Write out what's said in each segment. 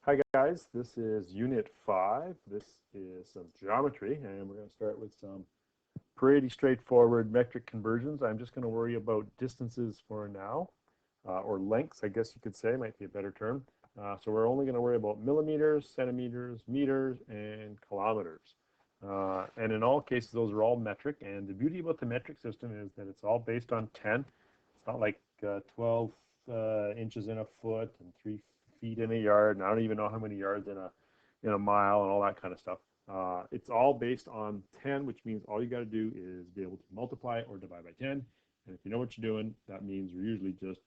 Hi guys, this is Unit 5. This is some geometry, and we're going to start with some pretty straightforward metric conversions. I'm just going to worry about distances for now, or lengths, I guess you could say, might be a better term. So we're only going to worry about millimeters, centimeters, meters, and kilometers. And in all cases, those are all metric, and the beauty about the metric system is that it's all based on 10. It's not like 12 inches in a foot and 3 feet in a yard, and I don't even know how many yards in a mile and all that kind of stuff. It's all based on 10, which means all you got to do is be able to multiply or divide by 10. And if you know what you're doing, that means you're usually just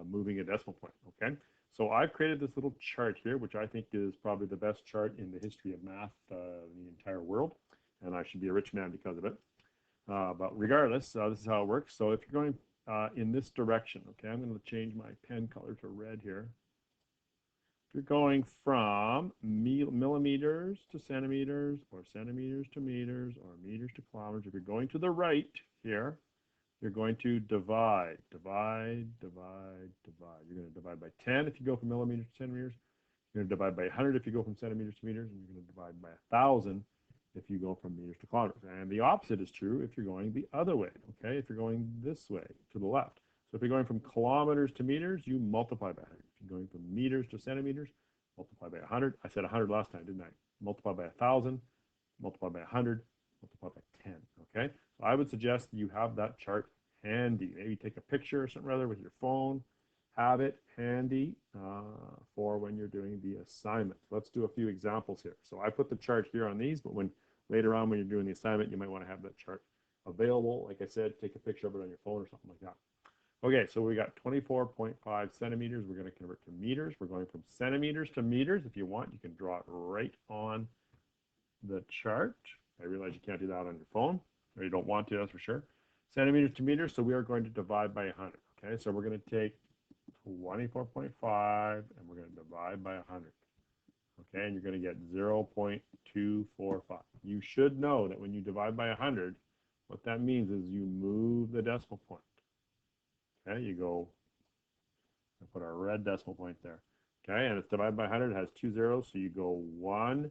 moving a decimal point, okay? So I've created this little chart here, which I think is probably the best chart in the history of math in the entire world, and I should be a rich man because of it. But regardless, this is how it works. So if you're going in this direction, okay, I'm going to change my pen color to red here. If you're going from millimeters to centimeters, or centimeters to meters, or meters to kilometers, if you're going to the right here, you're going to divide. You're going to divide by 10 if you go from millimeters to centimeters. You're going to divide by 100 if you go from centimeters to meters, and you're going to divide by 1,000 if you go from meters to kilometers. And the opposite is true if you're going the other way, okay? If you're going this way, to the left. So if you're going from kilometers to meters, you multiply by 100. If you're going from meters to centimeters, multiply by 100. I said 100 last time, didn't I? Multiply by 1,000, multiply by 100, multiply by 10, okay? So I would suggest that you have that chart handy. Maybe take a picture or something rather with your phone. Have it handy for when you're doing the assignment. Let's do a few examples here. So I put the chart here on these, but later on when you're doing the assignment, you might want to have that chart available. Like I said, take a picture of it on your phone or something like that. Okay, so we got 24.5 centimeters. We're going to convert to meters. We're going from centimeters to meters. If you want, you can draw it right on the chart. I realize you can't do that on your phone, or you don't want to, that's for sure. Centimeters to meters, so we are going to divide by 100. Okay, so we're going to take 24.5 and we're going to divide by 100. Okay, and you're going to get 0.245. You should know that when you divide by 100, what that means is you move the decimal point. Okay, you go, I put our red decimal point there. Okay, and it's divided by 100, it has 2 zeros, so you go 1,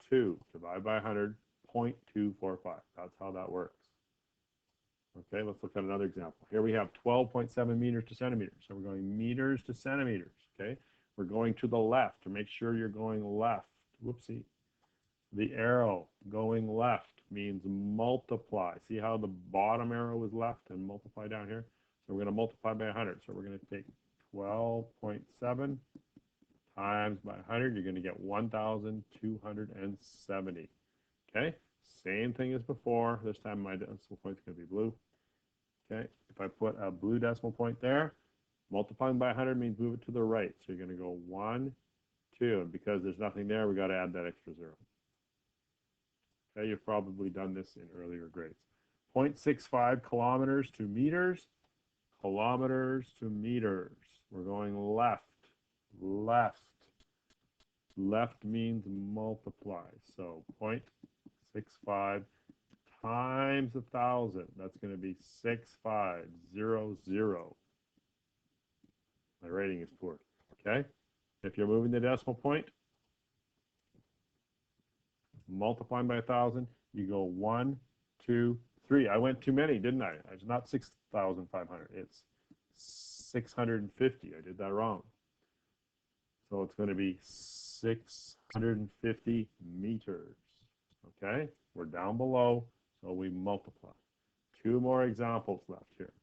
2, divide by 100, 0.245. That's how that works. Okay, let's look at another example. Here we have 12.7 meters to centimeters. So we're going meters to centimeters, okay? We're going to the left to make sure you're going left. Whoopsie. The arrow going left means multiply. See how the bottom arrow is left and multiply down here? So we're going to multiply by 100. So we're going to take 12.7 times by 100. You're going to get 1,270. Okay? Same thing as before. This time my decimal point is going to be blue. Okay, if I put a blue decimal point there, multiplying by 100 means move it to the right. So you're going to go 1, 2, and because there's nothing there, we got to add that extra 0. Okay, you've probably done this in earlier grades. 0.65 kilometers to meters, kilometers to meters. We're going left, left. Left means multiply. So 0.65 times 1,000. That's going to be 6500. My rating is poor. Okay? If you're moving the decimal point, multiplying by 1,000, you go 1, 2, 3. I went too many, didn't I? It's not 6,500. It's 650. I did that wrong. So it's going to be 650 meters. Okay? We're down below, so we multiply. 2 more examples left here.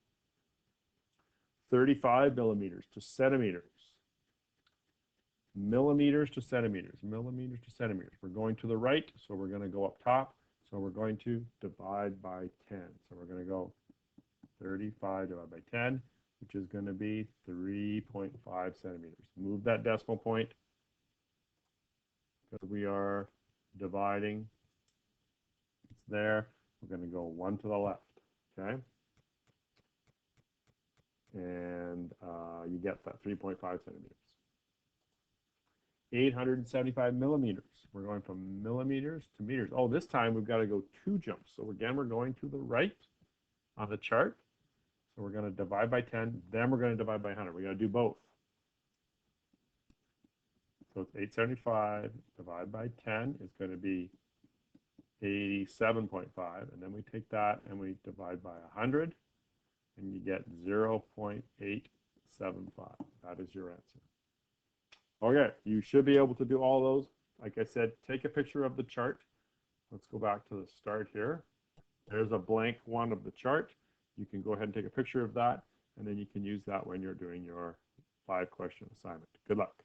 35 millimeters to centimeters. Millimeters to centimeters. Millimeters to centimeters. We're going to the right, so we're going to go up top. So we're going to divide by 10. So we're going to go 35 divided by 10, which is going to be 3.5 centimeters. Move that decimal point because we are dividing. It's there. We're going to go 1 to the left. Okay? And you get that 3.5 centimeters. 875 millimeters. We're going from millimeters to meters. Oh, this time we've got to go 2 jumps. So again, we're going to the right on the chart. So we're going to divide by 10, then we're going to divide by 100. We got to do both. So it's 875 divided by 10 is going to be 87.5. And then we take that and we divide by 100, and you get 0.875. That is your answer. Okay, you should be able to do all those. Like I said, take a picture of the chart. Let's go back to the start here. There's a blank one of the chart. You can go ahead and take a picture of that, and then you can use that when you're doing your 5-question assignment. Good luck.